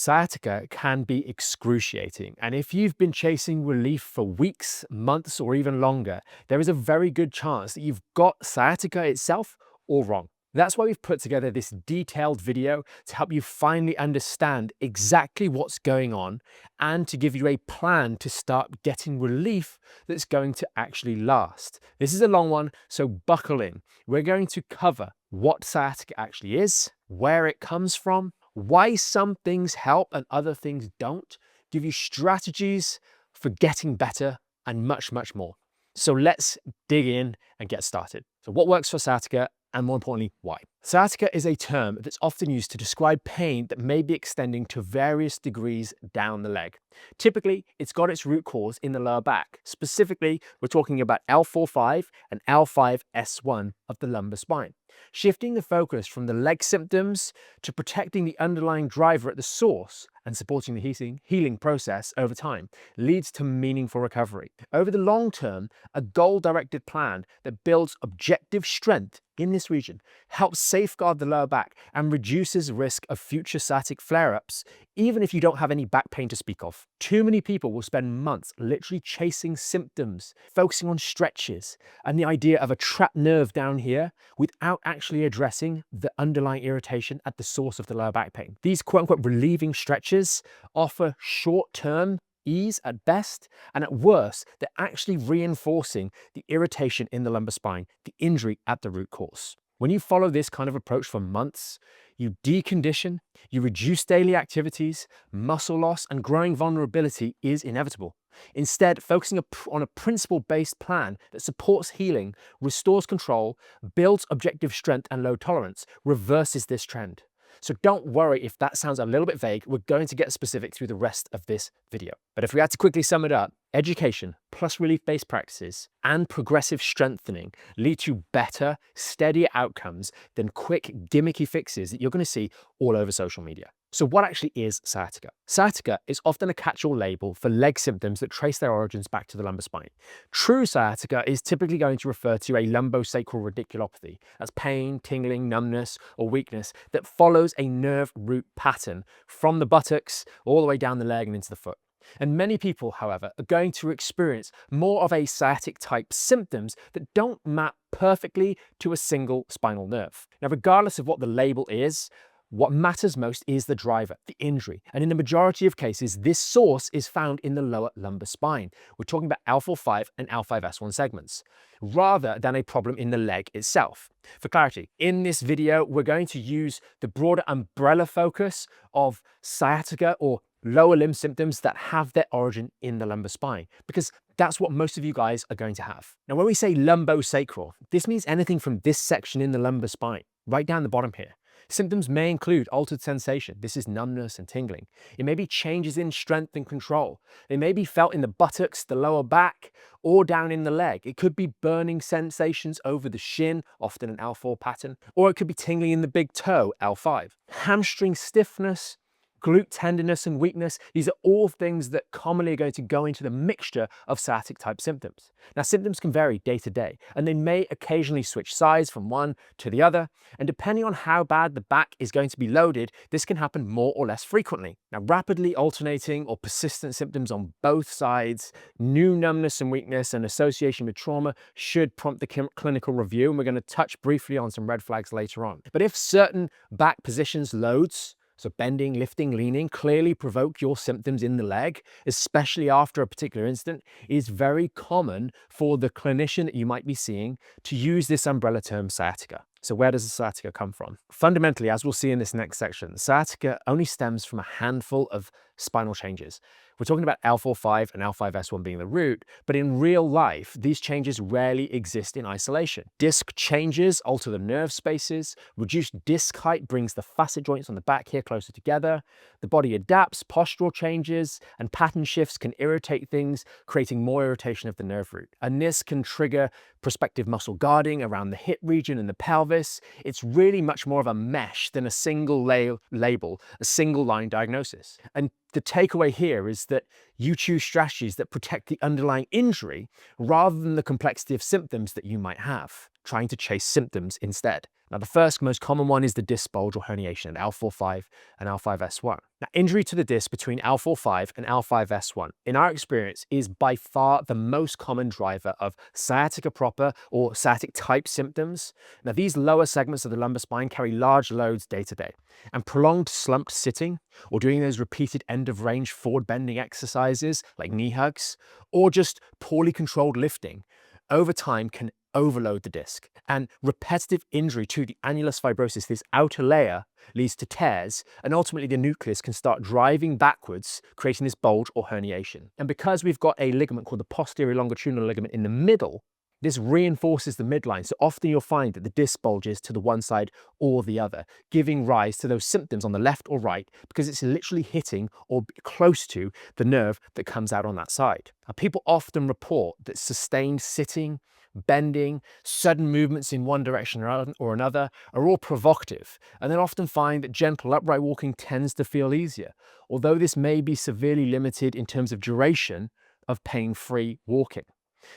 Sciatica can be excruciating, and if you've been chasing relief for weeks, months, or even longer, there is a very good chance that you've got sciatica itself all wrong. That's why we've put together this detailed video to help you finally understand exactly what's going on and to give you a plan to start getting relief that's going to actually last. This is a long one, so buckle in. We're going to cover what sciatica actually is, where it comes from, why some things help and other things don't, give you strategies for getting better, and much, much more. So let's dig in and get started. So what works for sciatica, and more importantly, why? Sciatica is a term that's often used to describe pain that may be extending to various degrees down the leg. Typically, it's got its root cause in the lower back. Specifically, we're talking about L4-5 and L5-S1 of the lumbar spine. Shifting the focus from the leg symptoms to protecting the underlying driver at the source and supporting the healing process over time leads to meaningful recovery. Over the long term, a goal-directed plan that builds objective strength in this region helps safeguard the lower back and reduces risk of future sciatic flare-ups, even if you don't have any back pain to speak of. Too many people will spend months literally chasing symptoms, focusing on stretches and the idea of a trapped nerve down here without actually addressing the underlying irritation at the source of the lower back pain. These quote-unquote relieving stretches offer short-term ease at best, and at worst, they're actually reinforcing the irritation in the lumbar spine, the injury at the root cause. When you follow this kind of approach for months, you decondition, you reduce daily activities, muscle loss, and growing vulnerability is inevitable. Instead, focusing on a principle-based plan that supports healing, restores control, builds objective strength and load tolerance, reverses this trend. So don't worry if that sounds a little bit vague. We're going to get specific through the rest of this video. But if we had to quickly sum it up, education plus relief-based practices and progressive strengthening lead to better, steadier outcomes than quick, gimmicky fixes that you're going to see all over social media. So what actually is sciatica? Sciatica is often a catch-all label for leg symptoms that trace their origins back to the lumbar spine. True sciatica is typically going to refer to a lumbosacral radiculopathy. That's pain, tingling, numbness, or weakness that follows a nerve root pattern from the buttocks all the way down the leg and into the foot. And many people, however, are going to experience more of a sciatic type symptoms that don't map perfectly to a single spinal nerve. Now, regardless of what the label is, what matters most is the driver, the injury. And in the majority of cases, this source is found in the lower lumbar spine. We're talking about L4-5 and L5-S1 segments, rather than a problem in the leg itself. For clarity, in this video, we're going to use the broader umbrella focus of sciatica or lower limb symptoms that have their origin in the lumbar spine, because that's what most of you guys are going to have. Now, when we say lumbosacral, this means anything from this section in the lumbar spine, right down the bottom here. Symptoms may include altered sensation. This is numbness and tingling. It may be changes in strength and control. They may be felt in the buttocks, the lower back, or down in the leg. It could be burning sensations over the shin, often an L4 pattern, or it could be tingling in the big toe, L5. Hamstring stiffness, glute tenderness and weakness, these are all things that commonly are going to go into the mixture of sciatic type symptoms. Now, symptoms can vary day to day, and they may occasionally switch sides from one to the other, and depending on how bad the back is going to be loaded, this can happen more or less frequently. Now, rapidly alternating or persistent symptoms on both sides, new numbness and weakness, and association with trauma should prompt the clinical review, and we're going to touch briefly on some red flags later on. But if certain back positions, loads, so bending, lifting, leaning, clearly provoke your symptoms in the leg, especially after a particular incident, it is very common for the clinician that you might be seeing to use this umbrella term sciatica. So where does the sciatica come from? Fundamentally, as we'll see in this next section, sciatica only stems from a handful of spinal changes. We're talking about L4-5 and L5-S1 being the root, but in real life, these changes rarely exist in isolation. Disc changes alter the nerve spaces, reduced disc height brings the facet joints on the back here closer together, the body adapts, postural changes, and pattern shifts can irritate things, creating more irritation of the nerve root. And this can trigger prospective muscle guarding around the hip region and the pelvis. It's really much more of a mesh than a single label, a single line diagnosis. And the takeaway here is that you choose strategies that protect the underlying injury rather than the complexity of symptoms that you might have, trying to chase symptoms instead. Now, the first most common one is the disc bulge or herniation, L4-5 and L5-S1. Now, injury to the disc between L4-5 and L5-S1, in our experience, is by far the most common driver of sciatica proper or sciatic type symptoms. Now, these lower segments of the lumbar spine carry large loads day to day, and prolonged slumped sitting or doing those repeated end of range forward bending exercises like knee hugs, or just poorly controlled lifting over time can overload the disc, and repetitive injury to the annulus fibrosus, this outer layer, leads to tears, and ultimately the nucleus can start driving backwards, creating this bulge or herniation. And because we've got a ligament called the posterior longitudinal ligament in the middle, this reinforces the midline, so often you'll find that the disc bulges to the one side or the other, giving rise to those symptoms on the left or right because it's literally hitting or close to the nerve that comes out on that side. Now, people often report that sustained sitting, bending, sudden movements in one direction or another are all provocative, and then often find that gentle upright walking tends to feel easier, although this may be severely limited in terms of duration of pain-free walking.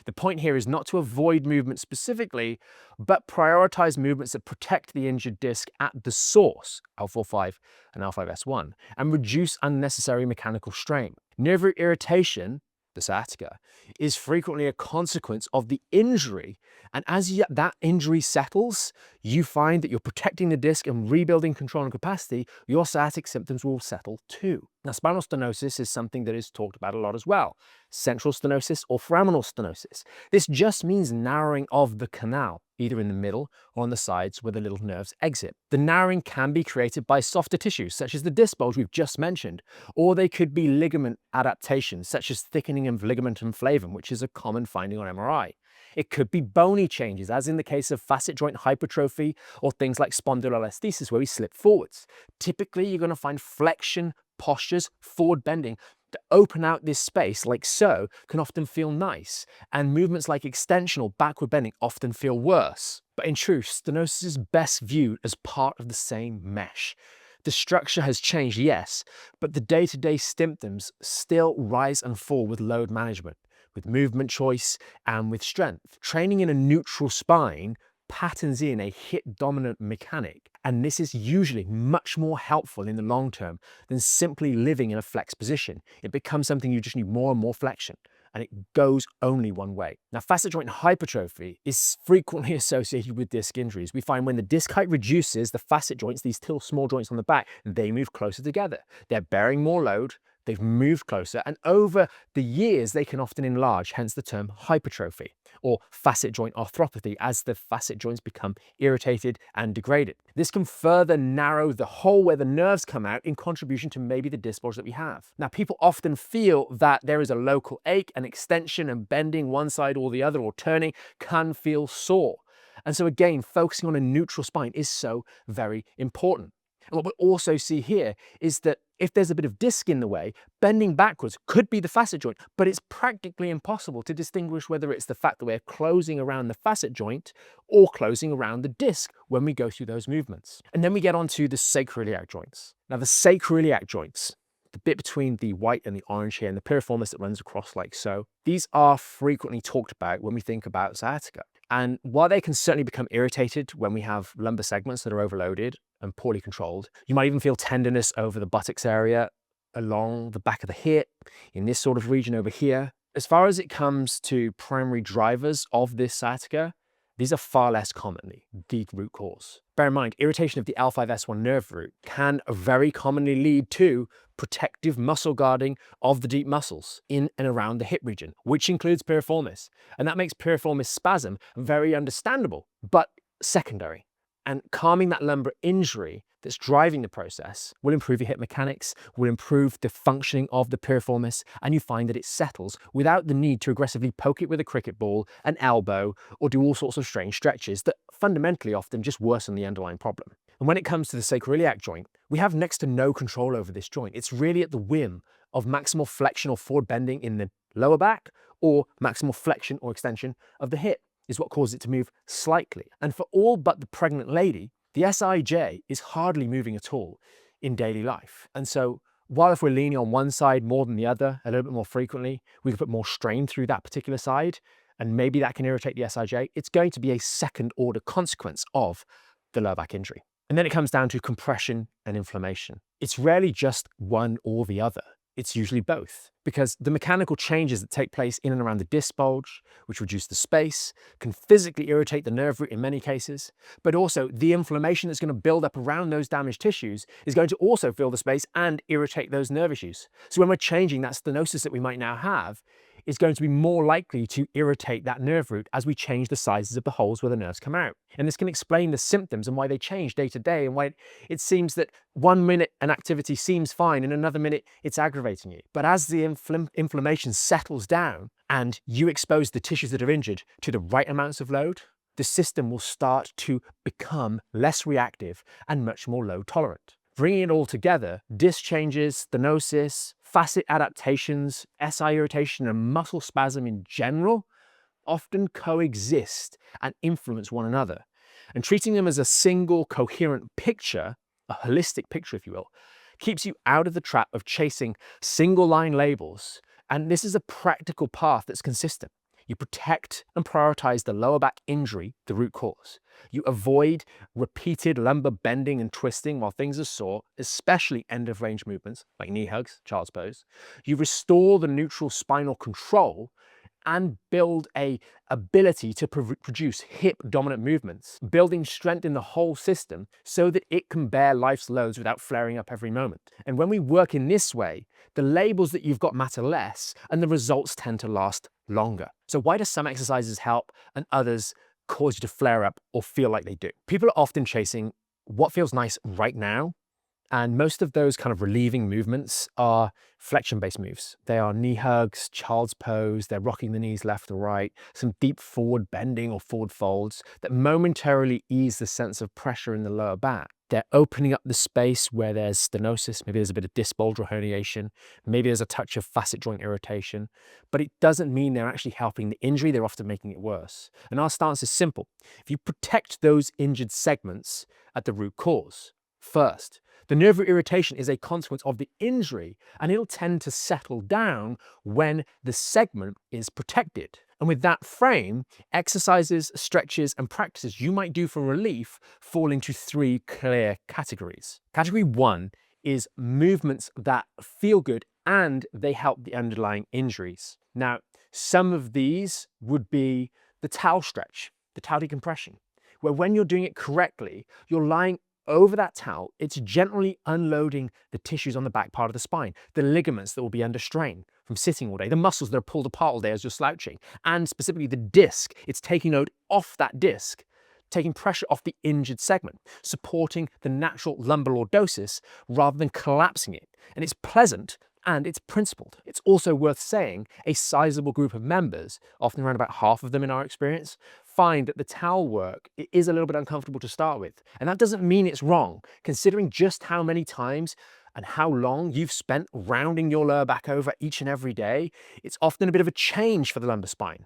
The point here is not to avoid movement specifically, but prioritize movements that protect the injured disc at the source, L4-5 and L5-S1, and reduce unnecessary mechanical strain. Nerve irritation, the sciatica, is frequently a consequence of the injury, and as that injury settles, you find that you're protecting the disc and rebuilding control and capacity, your sciatic symptoms will settle too. Now, spinal stenosis is something that is talked about a lot as well. Central stenosis or foraminal stenosis. This just means narrowing of the canal, either in the middle or on the sides where the little nerves exit. The narrowing can be created by softer tissues, such as the disc bulge we've just mentioned, or they could be ligament adaptations, such as thickening of ligamentum flavum, which is a common finding on MRI. It could be bony changes, as in the case of facet joint hypertrophy or things like spondylolisthesis, where we slip forwards. Typically, you're going to find flexion postures, forward bending, to open out this space like so can often feel nice, and movements like extension or backward bending often feel worse. But in truth, stenosis is best viewed as part of the same mesh. The structure has changed, yes, but the day-to-day symptoms still rise and fall with load management, with movement choice, and with strength. Training in a neutral spine patterns in a hip-dominant mechanic, and this is usually much more helpful in the long term than simply living in a flexed position. It becomes something you just need more and more flexion, and it goes only one way. Now, facet joint hypertrophy is frequently associated with disc injuries. We find when the disc height reduces, the facet joints, these still small joints on the back, they move closer together. They're bearing more load, they've moved closer, and over the years, they can often enlarge, hence the term hypertrophy, or facet joint arthropathy, as the facet joints become irritated and degraded. This can further narrow the hole where the nerves come out in contribution to maybe the disc bulge that we have. Now, people often feel that there is a local ache, and extension and bending one side or the other, or turning, can feel sore. And so again, focusing on a neutral spine is so very important. And what we also see here is that if there's a bit of disc in the way, bending backwards could be the facet joint, but it's practically impossible to distinguish whether it's the fact that we're closing around the facet joint or closing around the disc when we go through those movements. And then we get onto the sacroiliac joints. Now, the sacroiliac joints, the bit between the white and the orange here and the piriformis that runs across like so, these are frequently talked about when we think about sciatica. And while they can certainly become irritated when we have lumbar segments that are overloaded and poorly controlled, you might even feel tenderness over the buttocks area, along the back of the hip, in this sort of region over here. As far as it comes to primary drivers of this sciatica, these are far less commonly the root cause. Bear in mind, irritation of the L5-S1 nerve root can very commonly lead to protective muscle guarding of the deep muscles in and around the hip region, which includes piriformis. And that makes piriformis spasm very understandable, but secondary. And calming that lumbar injury that's driving the process will improve your hip mechanics, will improve the functioning of the piriformis, and you find that it settles without the need to aggressively poke it with a cricket ball, an elbow, or do all sorts of strange stretches that fundamentally often just worsen the underlying problem. And when it comes to the sacroiliac joint, we have next to no control over this joint. It's really at the whim of maximal flexion or forward bending in the lower back, or maximal flexion or extension of the hip is what causes it to move slightly. And for all but the pregnant lady, the SIJ is hardly moving at all in daily life. And so while if we're leaning on one side more than the other a little bit more frequently, we can put more strain through that particular side, and maybe that can irritate the SIJ, it's going to be a second order consequence of the lower back injury. And then it comes down to compression and inflammation. It's rarely just one or the other. It's usually both, because the mechanical changes that take place in and around the disc bulge, which reduce the space, can physically irritate the nerve root in many cases, but also the inflammation that's going to build up around those damaged tissues is going to also fill the space and irritate those nerve issues. So when we're changing that stenosis that we might now have, is going to be more likely to irritate that nerve root as we change the sizes of the holes where the nerves come out. And this can explain the symptoms and why they change day to day, and why it seems that 1 minute an activity seems fine and another minute it's aggravating you. But as the inflammation settles down and you expose the tissues that are injured to the right amounts of load, the system will start to become less reactive and much more load tolerant. Bringing it all together, disc changes, stenosis, facet adaptations, SI irritation, and muscle spasm in general often coexist and influence one another. And treating them as a single coherent picture, a holistic picture if you will, keeps you out of the trap of chasing single line labels. And this is a practical path that's consistent. You protect and prioritize the lower back injury, the root cause. You avoid repeated lumbar bending and twisting while things are sore, especially end of range movements like knee hugs, child's pose. You restore the neutral spinal control and build a ability to produce hip dominant movements, building strength in the whole system so that it can bear life's loads without flaring up every moment. And when we work in this way, the labels that you've got matter less and the results tend to last longer. So why do some exercises help and others cause you to flare up or feel like they do? People are often chasing what feels nice right now. And most of those kind of relieving movements are flexion-based moves. They are knee hugs, child's pose, they're rocking the knees left or right, some deep forward bending or forward folds that momentarily ease the sense of pressure in the lower back. They're opening up the space where there's stenosis, maybe there's a bit of disc bulge or herniation, maybe there's a touch of facet joint irritation, but it doesn't mean they're actually helping the injury, they're often making it worse. And our stance is simple. If you protect those injured segments at the root cause first, the nerve root irritation is a consequence of the injury, and it'll tend to settle down when the segment is protected. And with that frame, exercises, stretches, and practices you might do for relief fall into 3 clear categories. Category 1 is movements that feel good and they help the underlying injuries. Now, some of these would be the towel stretch, the towel decompression, where when you're doing it correctly, you're lying over that towel, it's gently unloading the tissues on the back part of the spine, the ligaments that will be under strain from sitting all day, the muscles that are pulled apart all day as you're slouching, and specifically the disc. It's taking load off that disc, taking pressure off the injured segment, supporting the natural lumbar lordosis rather than collapsing it. And it's pleasant and it's principled. It's also worth saying a sizable group of members, often around about half of them in our experience, find that the towel work is a little bit uncomfortable to start with. And that doesn't mean it's wrong, considering just how many times and how long you've spent rounding your lower back over each and every day. It's often a bit of a change for the lumbar spine,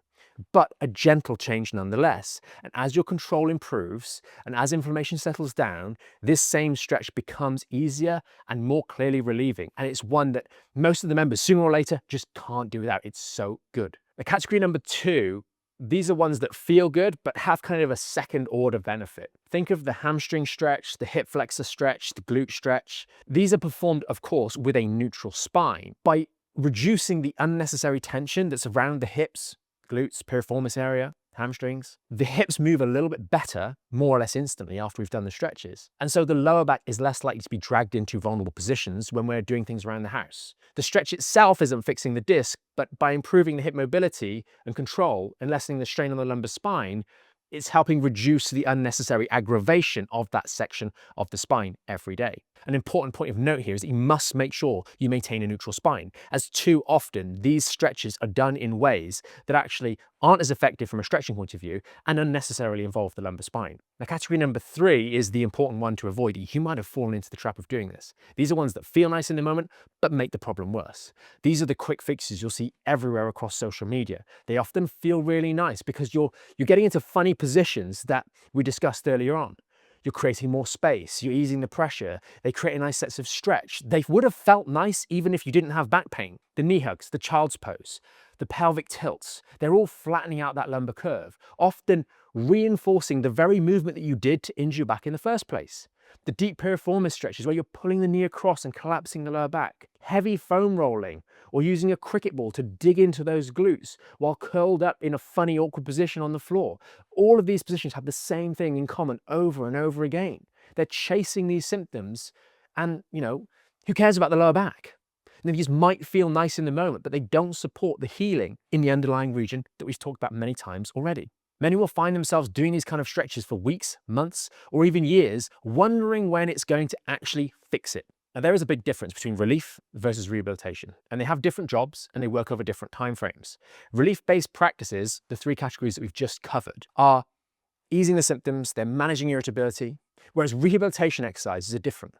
but a gentle change nonetheless. And as your control improves and as inflammation settles down, this same stretch becomes easier and more clearly relieving. And it's one that most of the members sooner or later just can't do without. It's so good. The category number 2, these are ones that feel good, but have kind of a second order benefit. Think of the hamstring stretch, the hip flexor stretch, the glute stretch. These are performed, of course, with a neutral spine. By reducing the unnecessary tension that's around the hips, glutes, piriformis area, hamstrings, the hips move a little bit better, more or less instantly after we've done the stretches. And so the lower back is less likely to be dragged into vulnerable positions when we're doing things around the house. The stretch itself isn't fixing the disc, but by improving the hip mobility and control and lessening the strain on the lumbar spine, it's helping reduce the unnecessary aggravation of that section of the spine every day. An important point of note here is that you must make sure you maintain a neutral spine, as too often these stretches are done in ways that actually aren't as effective from a stretching point of view and unnecessarily involve the lumbar spine. Now, category number 3 is the important one to avoid. You might have fallen into the trap of doing this. These are ones that feel nice in the moment, but make the problem worse. These are the quick fixes you'll see everywhere across social media. They often feel really nice because you're getting into funny positions that we discussed earlier on. You're creating more space, you're easing the pressure, they create a nice sense of stretch. They would have felt nice even if you didn't have back pain. The knee hugs, the child's pose, the pelvic tilts, they're all flattening out that lumbar curve, often reinforcing the very movement that you did to injure your back in the first place. The deep piriformis stretches where you're pulling the knee across and collapsing the lower back. Heavy foam rolling or using a cricket ball to dig into those glutes while curled up in a funny, awkward position on the floor. All of these positions have the same thing in common over and over again. They're chasing these symptoms and, who cares about the lower back? And these might feel nice in the moment, but they don't support the healing in the underlying region that we've talked about many times already. Many will find themselves doing these kind of stretches for weeks, months, or even years, wondering when it's going to actually fix it. Now, there is a big difference between relief versus rehabilitation, and they have different jobs and they work over different timeframes. Relief-based practices, the three categories that we've just covered, are easing the symptoms, they're managing irritability, whereas rehabilitation exercises are different.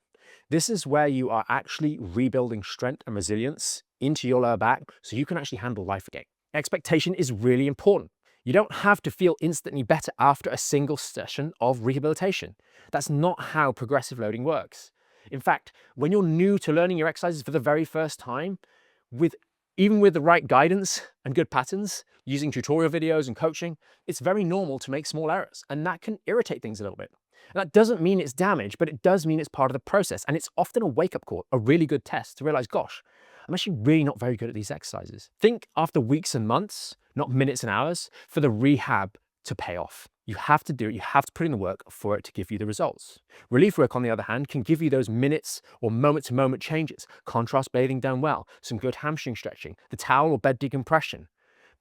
This is where you are actually rebuilding strength and resilience into your lower back so you can actually handle life again. Expectation is really important. You don't have to feel instantly better after a single session of rehabilitation. That's not how progressive loading works. In fact, when you're new to learning your exercises for the very first time, even with the right guidance and good patterns, using tutorial videos and coaching, it's very normal to make small errors, and that can irritate things a little bit. And that doesn't mean it's damage, but it does mean it's part of the process, and it's often a wake-up call, a really good test to realize, gosh, I'm actually really not very good at these exercises. Think after weeks and months, not minutes and hours, for the rehab to pay off. You have to do it, you have to put in the work for it to give you the results. Relief work, on the other hand, can give you those minutes or moment-to-moment changes, contrast bathing done well, some good hamstring stretching, the towel or bed decompression.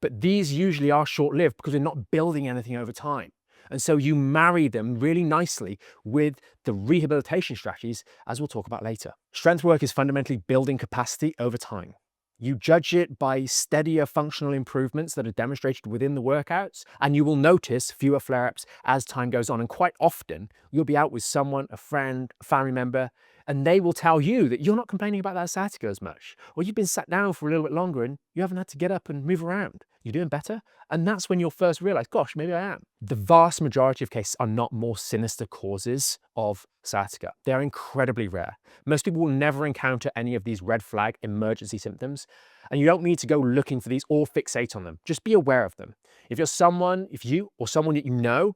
But these usually are short-lived because we're not building anything over time. And so you marry them really nicely with the rehabilitation strategies, as we'll talk about later. Strength work is fundamentally building capacity over time. You judge it by steadier functional improvements that are demonstrated within the workouts, and you will notice fewer flare-ups as time goes on. And quite often, you'll be out with someone, a friend, a family member, and they will tell you that you're not complaining about that sciatica as much, or you've been sat down for a little bit longer and you haven't had to get up and move around. You're doing better. And that's when you'll first realize, gosh, maybe I am. The vast majority of cases are not more sinister causes of sciatica. They're incredibly rare. Most people will never encounter any of these red flag emergency symptoms, and you don't need to go looking for these or fixate on them. Just be aware of them. If you or someone that you know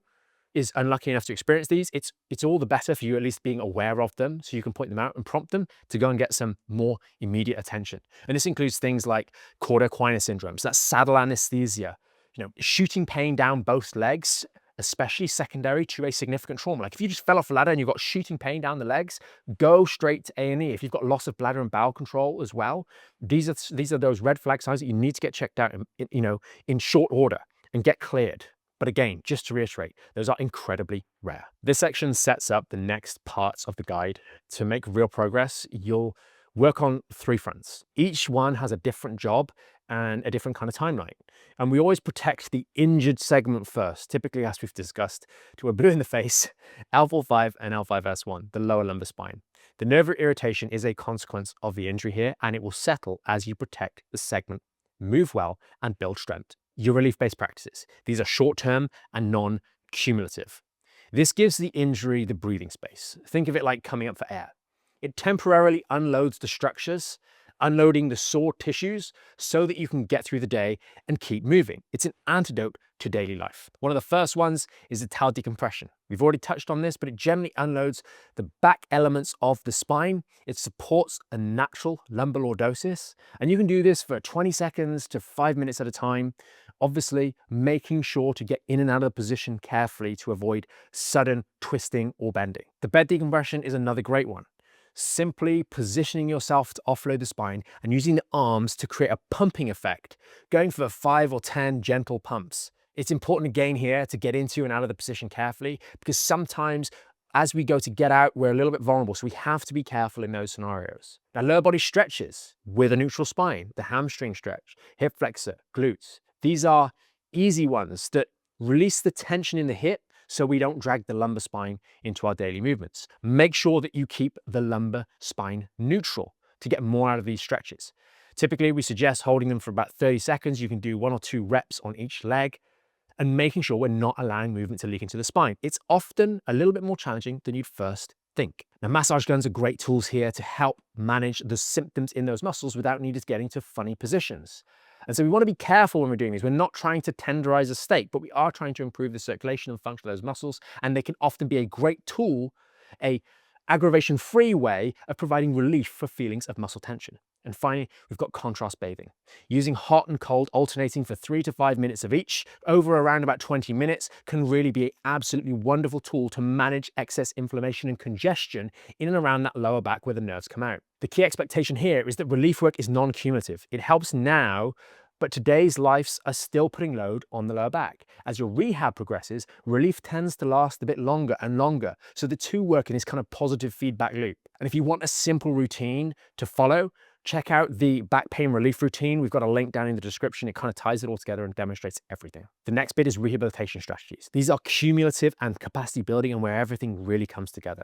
is unlucky enough to experience these, it's all the better for you at least being aware of them so you can point them out and prompt them to go and get some more immediate attention. And this includes things like cauda equina syndromes, that's saddle anesthesia, shooting pain down both legs, especially secondary to a significant trauma. Like if you just fell off a ladder and you've got shooting pain down the legs, go straight to A&E. If you've got loss of bladder and bowel control as well, these are those red flag signs that you need to get checked out in short order and get cleared. But again, just to reiterate, those are incredibly rare. This section sets up the next parts of the guide. To make real progress, you'll work on 3 fronts. Each one has a different job and a different kind of timeline. And we always protect the injured segment first, typically, as we've discussed, to a blue in the face, L4-5 and L5-S1, the lower lumbar spine. The nerve irritation is a consequence of the injury here, and it will settle as you protect the segment, move well, and build strength. Your relief-based practices. These are short-term and non-cumulative. This gives the injury the breathing space. Think of it like coming up for air. It temporarily unloads the structures, unloading the sore tissues so that you can get through the day and keep moving. It's an antidote to daily life. One of the first ones is the towel decompression. We've already touched on this, but it generally unloads the back elements of the spine. It supports a natural lumbar lordosis, and you can do this for 20 seconds to 5 minutes at a time. Obviously, making sure to get in and out of the position carefully to avoid sudden twisting or bending. The bed decompression is another great one. Simply positioning yourself to offload the spine and using the arms to create a pumping effect, going for 5 or 10 gentle pumps. It's important again here to get into and out of the position carefully, because sometimes as we go to get out, we're a little bit vulnerable, so we have to be careful in those scenarios. Now, lower body stretches with a neutral spine, the hamstring stretch, hip flexor, glutes. These are easy ones that release the tension in the hip so we don't drag the lumbar spine into our daily movements. Make sure that you keep the lumbar spine neutral to get more out of these stretches. Typically, we suggest holding them for about 30 seconds. You can do 1 or 2 reps on each leg and making sure we're not allowing movement to leak into the spine. It's often a little bit more challenging than you'd first think. Now, massage guns are great tools here to help manage the symptoms in those muscles without needing to get into funny positions. And so we want to be careful when we're doing these. We're not trying to tenderize a steak, but we are trying to improve the circulation and function of those muscles. And they can often be a great tool, a aggravation-free way of providing relief for feelings of muscle tension. And finally, we've got contrast bathing. Using hot and cold, alternating for 3 to 5 minutes of each, over around about 20 minutes, can really be an absolutely wonderful tool to manage excess inflammation and congestion in and around that lower back where the nerves come out. The key expectation here is that relief work is non-cumulative. It helps now, but today's lives are still putting load on the lower back. As your rehab progresses, relief tends to last a bit longer and longer. So the two work in this kind of positive feedback loop. And if you want a simple routine to follow, check out the back pain relief routine. We've got a link down in the description. It kind of ties it all together and demonstrates everything. The next bit is rehabilitation strategies. These are cumulative and capacity building and where everything really comes together.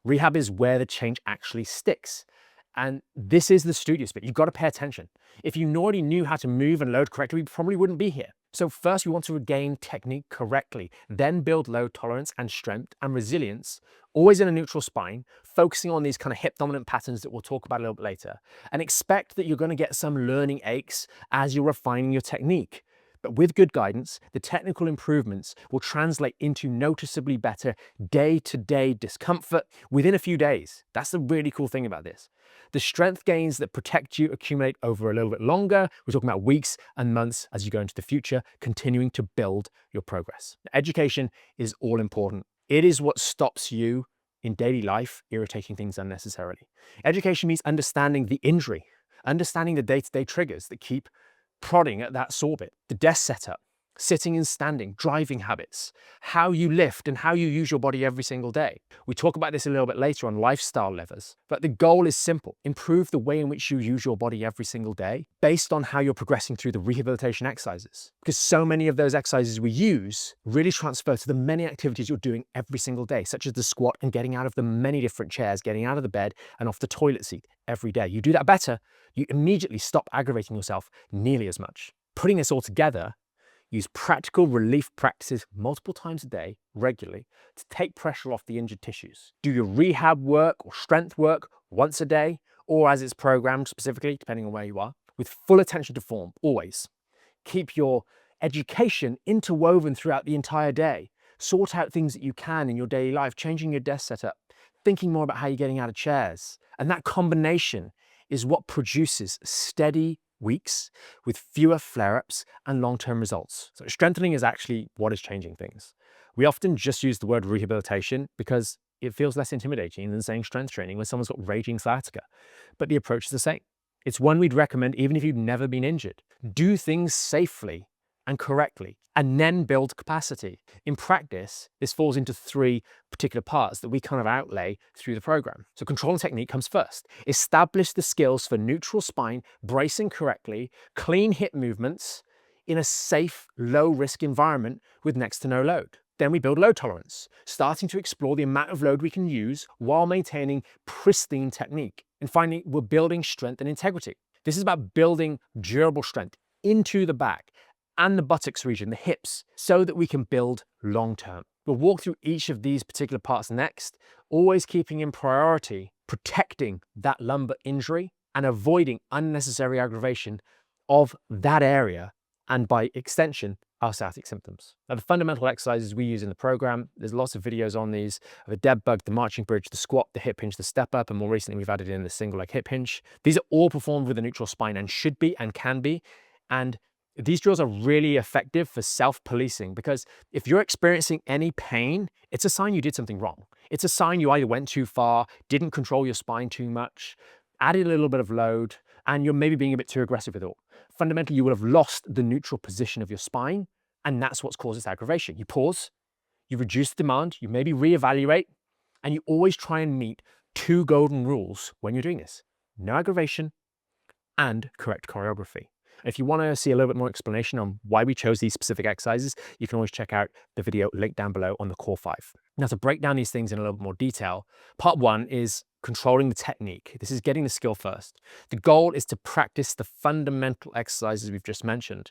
Rehab is where the change actually sticks. And this is the studious bit. You've got to pay attention. If you already knew how to move and load correctly, we probably wouldn't be here. So first, we want to regain technique correctly, then build load tolerance and strength and resilience, always in a neutral spine, focusing on these kind of hip dominant patterns that we'll talk about a little bit later, and expect that you're going to get some learning aches as you're refining your technique. But with good guidance, the technical improvements will translate into noticeably better day-to-day discomfort within a few days. That's the really cool thing about this. The strength gains that protect you accumulate over a little bit longer. We're talking about weeks and months as you go into the future, continuing to build your progress. Education is all important. It is what stops you in daily life irritating things unnecessarily. Education means understanding the injury, understanding the day-to-day triggers that keep prodding at that sore bit, the desk setup, sitting and standing, driving habits, how you lift and how you use your body every single day. We talk about this a little bit later on lifestyle levers, but the goal is simple. Improve the way in which you use your body every single day based on how you're progressing through the rehabilitation exercises. Because so many of those exercises we use really transfer to the many activities you're doing every single day, such as the squat and getting out of the many different chairs, getting out of the bed and off the toilet seat every day. You do that better, you immediately stop aggravating yourself nearly as much. Putting this all together, use practical relief practices multiple times a day, regularly, to take pressure off the injured tissues. Do your rehab work or strength work once a day, or as it's programmed specifically, depending on where you are, with full attention to form, always. Keep your education interwoven throughout the entire day. Sort out things that you can in your daily life, changing your desk setup, thinking more about how you're getting out of chairs. And that combination is what produces steady weeks with fewer flare-ups and long-term results. So strengthening is actually what is changing things. We often just use the word rehabilitation because it feels less intimidating than saying strength training when someone's got raging sciatica. But the approach is the same. It's one we'd recommend even if you've never been injured. Do things safely and correctly, and then build capacity. In practice, this falls into 3 particular parts that we kind of outlay through the program. So control and technique comes first. Establish the skills for neutral spine, bracing correctly, clean hip movements in a safe, low-risk environment with next to no load. Then we build load tolerance, starting to explore the amount of load we can use while maintaining pristine technique. And finally, we're building strength and integrity. This is about building durable strength into the back and the buttocks region, the hips, so that we can build long-term. We'll walk through each of these particular parts next, always keeping in priority protecting that lumbar injury and avoiding unnecessary aggravation of that area and by extension, our sciatic symptoms. Now, the fundamental exercises we use in the program, there's lots of videos on these, the dead bug, the marching bridge, the squat, the hip hinge, the step up, and more recently we've added in the single leg hip hinge. These are all performed with a neutral spine and should be and can be. And these drills are really effective for self-policing because if you're experiencing any pain, it's a sign you did something wrong. It's a sign you either went too far, didn't control your spine too much, added a little bit of load, and you're maybe being a bit too aggressive with it all. Fundamentally, you will have lost the neutral position of your spine, and that's what's caused this aggravation. You pause, you reduce the demand, you maybe reevaluate, and you always try and meet 2 golden rules when you're doing this. No aggravation and correct choreography. If you want to see a little bit more explanation on why we chose these specific exercises, you can always check out the video linked down below on the Core 5. Now, to break down these things in a little bit more detail, part 1 is controlling the technique. This is getting the skill first. The goal is to practice the fundamental exercises we've just mentioned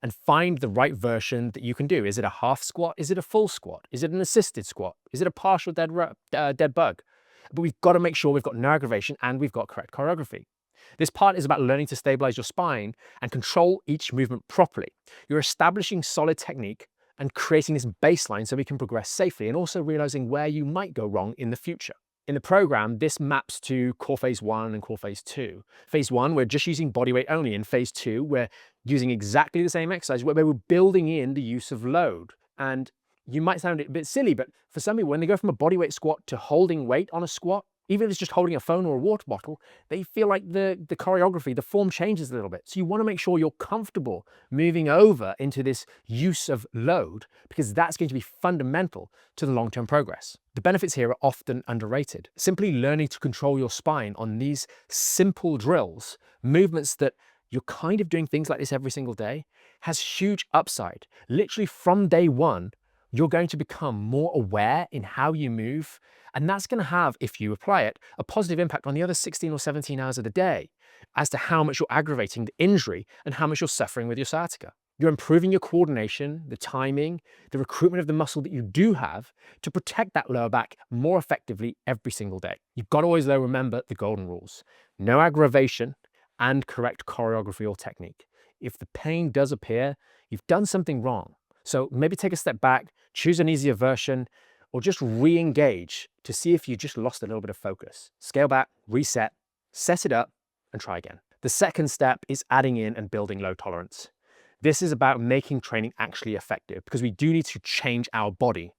and find the right version that you can do. Is it a half squat? Is it a full squat? Is it an assisted squat? Is it a partial dead bug? But we've got to make sure we've got no aggravation and we've got correct choreography. This part is about learning to stabilize your spine and control each movement properly. You're establishing solid technique and creating this baseline so we can progress safely, and also realizing where you might go wrong in the future. In the program, this maps to core phase 1 and core phase 2. Phase 1, we're just using body weight only. In phase 2, we're using exactly the same exercise where we're building in the use of load. And you might sound a bit silly, but for some people, when they go from a body weight squat to holding weight on a squat, even if it's just holding a phone or a water bottle, they feel like the choreography, the form changes a little bit. So you want to make sure you're comfortable moving over into this use of load, because that's going to be fundamental to the long-term progress. The benefits here are often underrated. Simply learning to control your spine on these simple drills, movements that you're kind of doing things like this every single day, has huge upside. Literally from day one, you're going to become more aware in how you move. And that's going to have, if you apply it, a positive impact on the other 16 or 17 hours of the day as to how much you're aggravating the injury and how much you're suffering with your sciatica. You're improving your coordination, the timing, the recruitment of the muscle that you do have to protect that lower back more effectively every single day. You've got to always, though, remember the golden rules. No aggravation and correct choreography or technique. If the pain does appear, you've done something wrong. So maybe take a step back, choose an easier version, or just re-engage to see if you just lost a little bit of focus. Scale back, reset, set it up, and try again. The second step is adding in and building load tolerance. This is about making training actually effective, because we do need to change our body.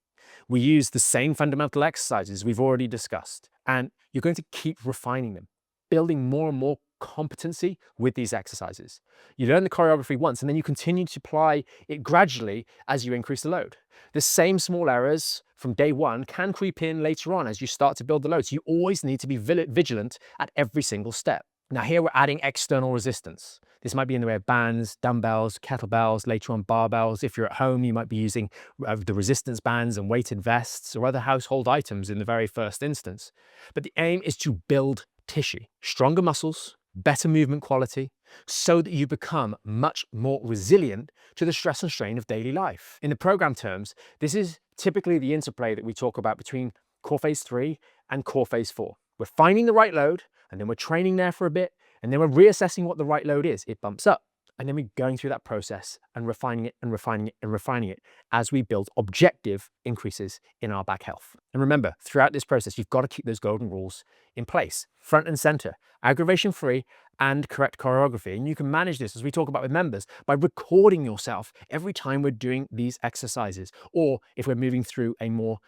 We use the same fundamental exercises we've already discussed, and you're going to keep refining them, building more and more competency with these exercises. You learn the choreography once, and then you continue to apply it gradually as you increase the load. The same small errors from day one can creep in later on as you start to build the load. So you always need to be vigilant at every single step. Now here we're adding external resistance. This might be in the way of bands, dumbbells, kettlebells, later on barbells. If you're at home, you might be using the resistance bands and weighted vests or other household items in the very first instance. But the aim is to build tissue, stronger muscles, better movement quality, so that you become much more resilient to the stress and strain of daily life. In the program terms, this is typically the interplay that we talk about between core phase 3 and core phase 4. We're finding the right load, and then we're training there for a bit, and then we're reassessing what the right load is. It bumps up. And then we're going through that process and refining it and refining it and refining it as we build objective increases in our back health. And remember, throughout this process, you've got to keep those golden rules in place, front and center, aggravation-free and correct choreography. And you can manage this, as we talk about with members, by recording yourself every time we're doing these exercises, or if we're moving through a more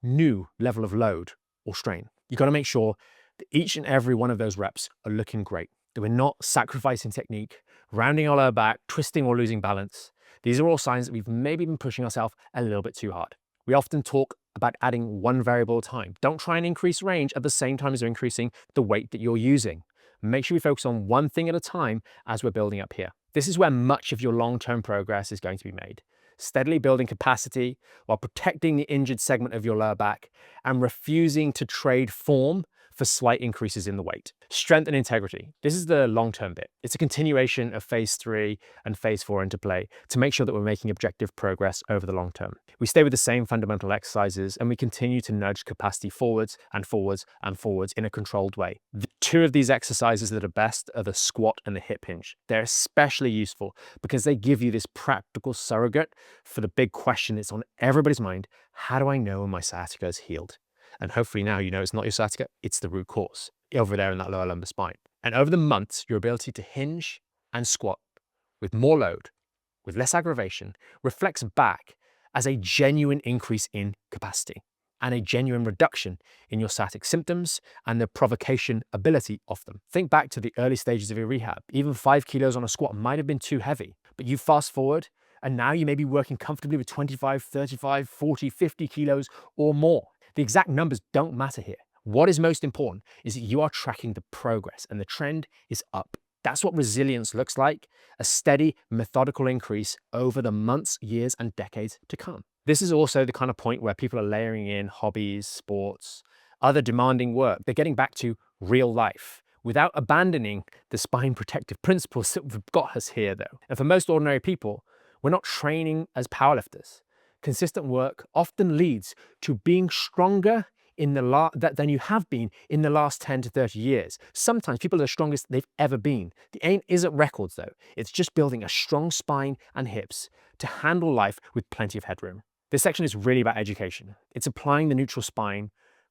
new level of load or strain. You've got to make sure that each and every one of those reps are looking great, that we're not sacrificing technique, rounding our lower back, twisting or losing balance. These are all signs that we've maybe been pushing ourselves a little bit too hard. We often talk about adding one variable at a time. Don't try and increase range at the same time as you're increasing the weight that you're using. Make sure we focus on one thing at a time as we're building up here. This is where much of your long-term progress is going to be made. Steadily building capacity while protecting the injured segment of your lower back and refusing to trade form for slight increases in the weight. Strength and integrity. This is the long-term bit. It's a continuation of phase 3 and phase 4 interplay to make sure that we're making objective progress over the long term. We stay with the same fundamental exercises, and we continue to nudge capacity forwards and forwards and forwards in a controlled way. The two of these exercises that are best are the squat and the hip hinge. They're especially useful because they give you this practical surrogate for the big question that's on everybody's mind: how do I know when my sciatica is healed? And hopefully now you know it's not your sciatica, it's the root cause over there in that lower lumbar spine. And over the months, your ability to hinge and squat with more load, with less aggravation, reflects back as a genuine increase in capacity and a genuine reduction in your sciatic symptoms and the provocation ability of them. Think back to the early stages of your rehab. Even 5 kilos on a squat might have been too heavy, but you fast forward and now you may be working comfortably with 25, 35, 40, 50 kilos or more. The exact numbers don't matter here. What is most important is that you are tracking the progress, and the trend is up. That's what resilience looks like: a steady, methodical increase over the months, years, and decades to come. This is also the kind of point where people are layering in hobbies, sports, other demanding work. They're getting back to real life without abandoning the spine protective principles that have got us here, though. And for most ordinary people, we're not training as powerlifters. Consistent work often leads to being stronger than you have been in the last 10 to 30 years. Sometimes people are the strongest they've ever been. The aim isn't records though. It's just building a strong spine and hips to handle life with plenty of headroom. This section is really about education. It's applying the neutral spine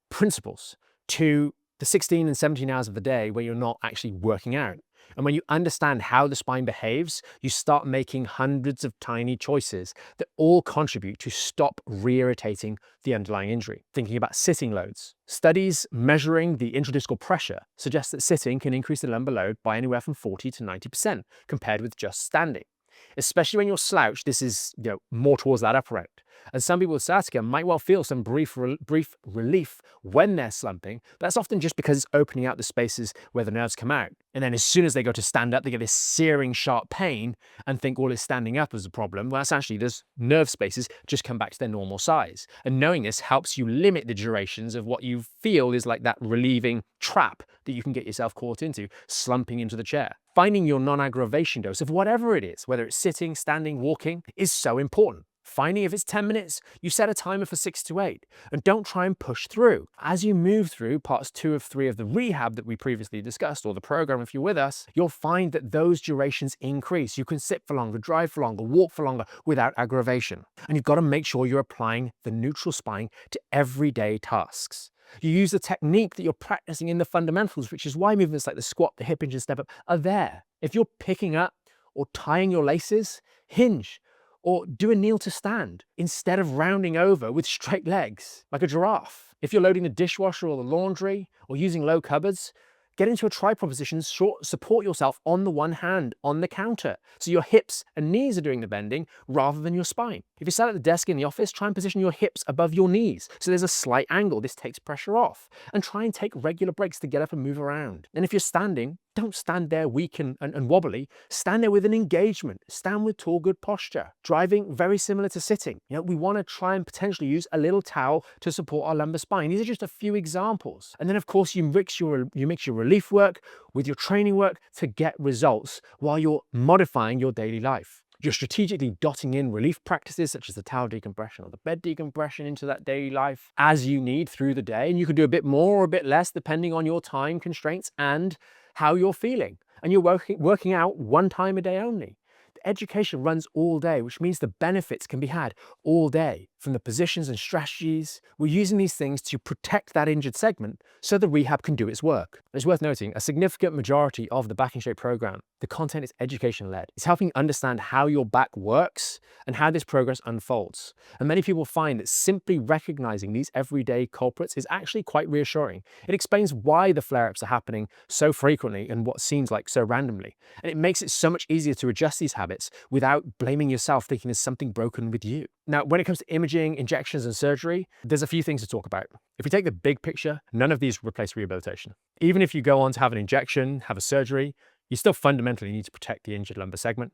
principles to the 16 and 17 hours of the day where you're not actually working out. And when you understand how the spine behaves, you start making hundreds of tiny choices that all contribute to stop re-irritating the underlying injury. Thinking about sitting loads. Studies measuring the intradiscal pressure suggest that sitting can increase the lumbar load by anywhere from 40 to 90% compared with just standing. Especially when you're slouched, this is more towards that upper end. And some people with sciatica might well feel some brief relief when they're slumping, but that's often just because it's opening out the spaces where the nerves come out. And then as soon as they go to stand up, they get this searing, sharp pain and think all is standing up is a problem. Well, that's actually those nerve spaces just come back to their normal size. And knowing this helps you limit the durations of what you feel is like that relieving trap that you can get yourself caught into, slumping into the chair. Finding your non-aggravation dose of whatever it is, whether it's sitting, standing, walking, is so important. Finding if it's 10 minutes, you set a timer for 6 to 8, and don't try and push through. As you move through parts 2 of 3 of the rehab that we previously discussed, or the program if you're with us, you'll find that those durations increase. You can sit for longer, drive for longer, walk for longer without aggravation. And you've got to make sure you're applying the neutral spine to everyday tasks. You use the technique that you're practicing in the fundamentals, which is why movements like the squat, the hip hinge and step up are there. If you're picking up or tying your laces, hinge, or do a kneel to stand instead of rounding over with straight legs like a giraffe. If you're loading the dishwasher or the laundry or using low cupboards, get into a tripod position, support yourself on the one hand on the counter. So your hips and knees are doing the bending rather than your spine. If you're sat at the desk in the office, try and position your hips above your knees. So there's a slight angle. This takes pressure off. And try and take regular breaks to get up and move around. And if you're standing, don't stand there weak and wobbly. Stand there with an engagement. Stand with tall, good posture. Driving, very similar to sitting. We want to try and potentially use a little towel to support our lumbar spine. These are just a few examples. And then of course you mix your relief work with your training work to get results while you're modifying your daily life. You're strategically dotting in relief practices such as the towel decompression or the bed decompression into that daily life as you need through the day. And you can do a bit more or a bit less depending on your time constraints and how you're feeling. And you're working out one time a day only. The education runs all day, which means the benefits can be had all day. From the positions and strategies, we're using these things to protect that injured segment so the rehab can do its work. It's worth noting, a significant majority of the Back in Shape program, the content is education-led. It's helping you understand how your back works and how this progress unfolds. And many people find that simply recognizing these everyday culprits is actually quite reassuring. It explains why the flare-ups are happening so frequently and what seems like so randomly. And it makes it so much easier to adjust these habits without blaming yourself, thinking there's something broken with you. Now, when it comes to imaging, injections, and surgery, there's a few things to talk about. If you take the big picture, none of these replace rehabilitation. Even if you go on to have an injection, have a surgery, you still fundamentally need to protect the injured lumbar segment,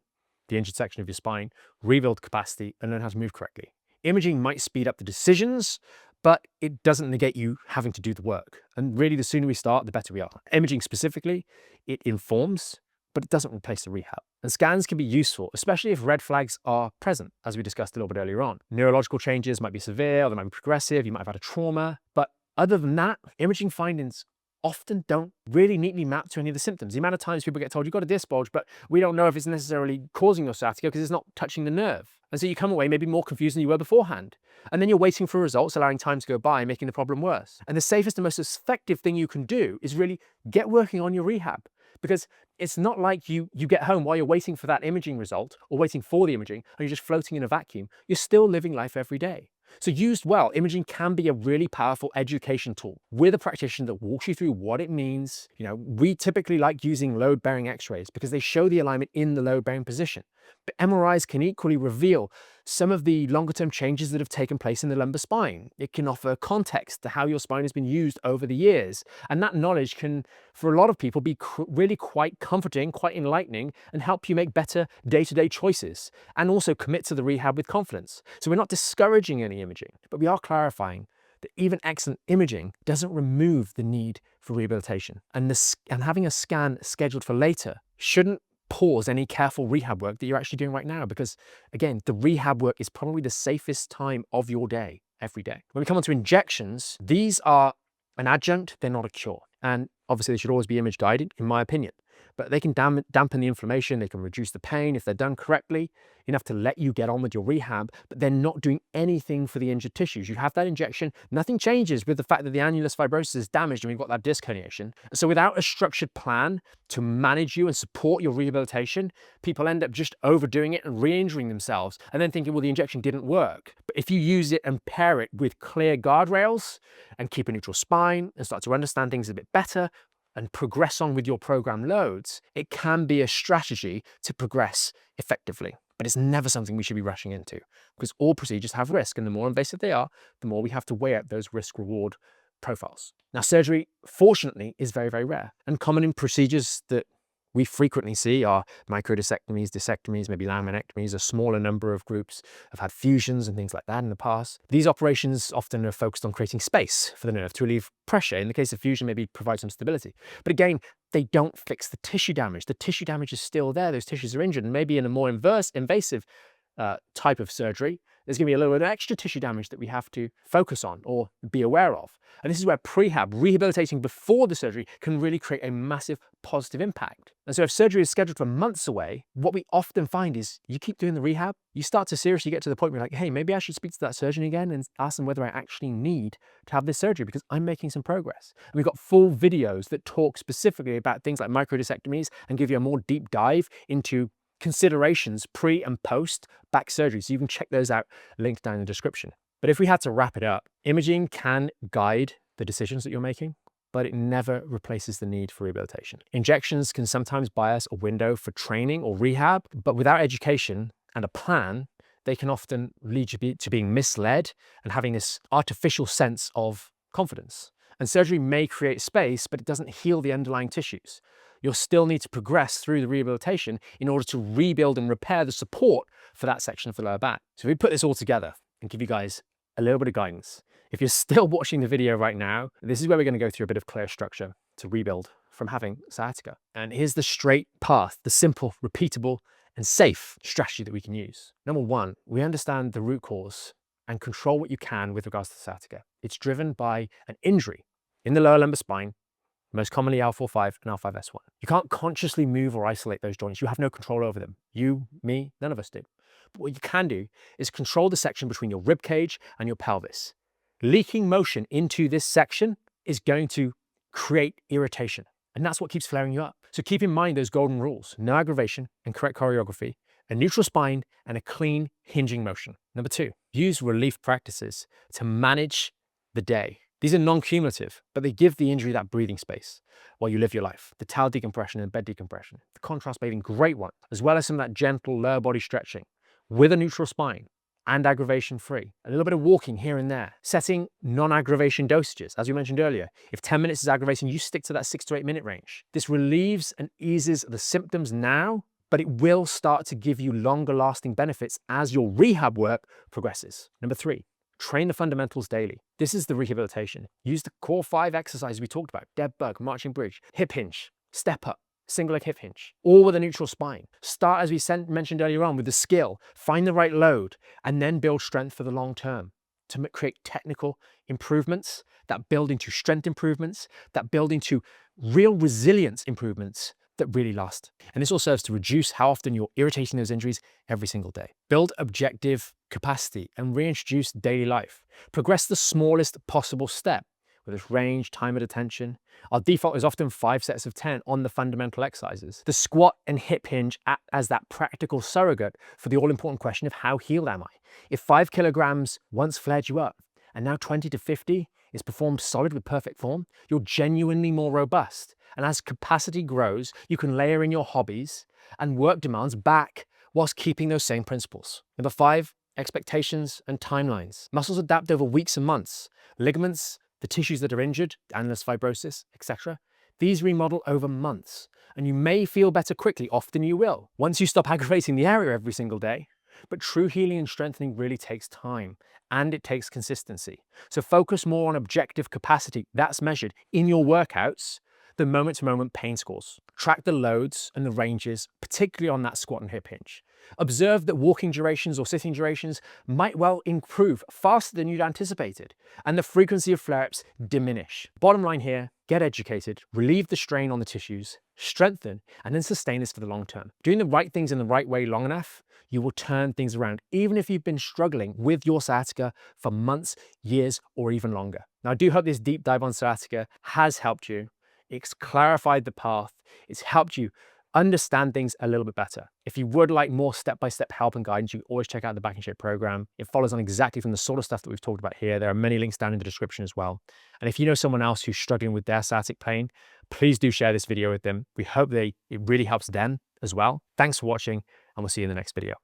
the injured section of your spine, rebuild capacity, and learn how to move correctly. Imaging might speed up the decisions, but it doesn't negate you having to do the work. And really, the sooner we start, the better we are. Imaging specifically, it informs, but it doesn't replace the rehab. And scans can be useful, especially if red flags are present, as we discussed a little bit earlier on. Neurological changes might be severe, or they might be progressive, you might have had a trauma. But other than that, imaging findings often don't really neatly map to any of the symptoms. The amount of times people get told you've got a disc bulge, but we don't know if it's necessarily causing your sciatica because it's not touching the nerve. And so you come away maybe more confused than you were beforehand. And then you're waiting for results, allowing time to go by, making the problem worse. And the safest and most effective thing you can do is really get working on your rehab. Because it's not like you get home while you're waiting for that imaging result or waiting for the imaging and you're just floating in a vacuum. You're still living life every day. So used well, imaging can be a really powerful education tool with a practitioner that walks you through what it means. We typically like using load-bearing x-rays because they show the alignment in the load-bearing position. But MRIs can equally reveal some of the longer-term changes that have taken place in the lumbar spine. It can offer context to how your spine has been used over the years. And that knowledge can, for a lot of people, be really quite comforting, quite enlightening, and help you make better day-to-day choices, and also commit to the rehab with confidence. So we're not discouraging any imaging, but we are clarifying that even excellent imaging doesn't remove the need for rehabilitation. And having a scan scheduled for later shouldn't pause any careful rehab work that you're actually doing right now, because again, the rehab work is probably the safest time of your day. every day. When we come on to injections, these are an adjunct, they're not a cure. And obviously they should always be image guided, in my opinion. But they can dampen the inflammation, they can reduce the pain if they're done correctly, enough to let you get on with your rehab, but they're not doing anything for the injured tissues. You have that injection, nothing changes with the fact that the annulus fibrosus is damaged and we've got that disc herniation. So without a structured plan to manage you and support your rehabilitation, people end up just overdoing it and re-injuring themselves and then thinking, well, the injection didn't work. But if you use it and pair it with clear guardrails and keep a neutral spine and start to understand things a bit better, and progress on with your program loads, it can be a strategy to progress effectively. But it's never something we should be rushing into, because all procedures have risk, and the more invasive they are, the more we have to weigh up those risk-reward profiles. Now, surgery, fortunately, is very, very rare, and common in procedures that we frequently see are microdiscectomies, discectomies, maybe laminectomies. A smaller number of groups have had fusions and things like that in the past. These operations often are focused on creating space for the nerve to relieve pressure. In the case of fusion, maybe provide some stability. But again, they don't fix the tissue damage. The tissue damage is still there. Those tissues are injured. And maybe in a more invasive type of surgery, there's going to be a little bit of extra tissue damage that we have to focus on or be aware of. And this is where prehab, rehabilitating before the surgery, can really create a massive positive impact. And so if surgery is scheduled for months away, what we often find is you keep doing the rehab, you start to seriously get to the point where you're like, hey, maybe I should speak to that surgeon again and ask them whether I actually need to have this surgery because I'm making some progress. And we've got full videos that talk specifically about things like microdiscectomies and give you a more deep dive into considerations pre and post back surgery. So you can check those out, linked down in the description. But if we had to wrap it up, imaging can guide the decisions that you're making, but it never replaces the need for rehabilitation. Injections can sometimes buy us a window for training or rehab, but without education and a plan, they can often lead you to being misled and having this artificial sense of confidence. And surgery may create space, but it doesn't heal the underlying tissues. You'll still need to progress through the rehabilitation in order to rebuild and repair the support for that section of the lower back. So if we put this all together and give you guys a little bit of guidance, if you're still watching the video right now, this is where we're going to go through a bit of clear structure to rebuild from having sciatica. And here's the straight path, the simple, repeatable, and safe strategy that we can use. Number one, we understand the root cause and control what you can with regards to sciatica. It's driven by an injury in the lower lumbar spine, most commonly L4-5 and L5-S1. You can't consciously move or isolate those joints. You have no control over them. You, me, none of us do. But what you can do is control the section between your rib cage and your pelvis. Leaking motion into this section is going to create irritation, and that's what keeps flaring you up. So keep in mind those golden rules: no aggravation and correct choreography, a neutral spine, and a clean hinging motion. Number two, use relief practices to manage the day. These are non-cumulative, but they give the injury that breathing space while you live your life. The towel decompression and bed decompression, the contrast bathing, great one, as well as some of that gentle lower body stretching with a neutral spine and aggravation free. A little bit of walking here and there, setting non-aggravation dosages. As we mentioned earlier, if 10 minutes is aggravation, you stick to that 6 to 8 minute range. This relieves and eases the symptoms now, but it will start to give you longer lasting benefits as your rehab work progresses. Number three, train the fundamentals daily. This is the rehabilitation. Use the core 5 exercises we talked about: dead bug, marching bridge, hip hinge, step up, single leg hip hinge, all with a neutral spine. Start, as we mentioned earlier on, with the skill, find the right load, and then build strength for the long term to create technical improvements that build into strength improvements, that build into real resilience improvements that really last. And this all serves to reduce how often you're irritating those injuries every single day. Build objective capacity and reintroduce daily life. Progress the smallest possible step, whether it's range, time at attention. Our default is often 5 sets of 10 on the fundamental exercises. The squat and hip hinge act as that practical surrogate for the all-important question of how healed am I? If 5 kilograms once flared you up and now 20 to 50 is performed solid with perfect form, you're genuinely more robust. And as capacity grows, you can layer in your hobbies and work demands back whilst keeping those same principles. Number 5, expectations and timelines. Muscles adapt over weeks and months. Ligaments, the tissues that are injured, annulus fibrosis, etc., these remodel over months. And you may feel better quickly, often you will, once you stop aggravating the area every single day. But true healing and strengthening really takes time, and it takes consistency. So focus more on objective capacity that's measured in your workouts than moment-to-moment pain scores. Track the loads and the ranges, particularly on that squat and hip hinge. Observe that walking durations or sitting durations might well improve faster than you'd anticipated, and the frequency of flare-ups diminish. Bottom line here, get educated, relieve the strain on the tissues, strengthen, and then sustain this for the long term. Doing the right things in the right way long enough, you will turn things around, even if you've been struggling with your sciatica for months, years, or even longer. Now, I do hope this deep dive on sciatica has helped you. It's clarified the path. It's helped you understand things a little bit better. If you would like more step-by-step help and guidance, you can always check out the Back in Shape program. It follows on exactly from the sort of stuff that we've talked about here. There are many links down in the description as well. And if you know someone else who's struggling with their sciatic pain, please do share this video with them. We hope it really helps them as well. Thanks for watching, and we'll see you in the next video.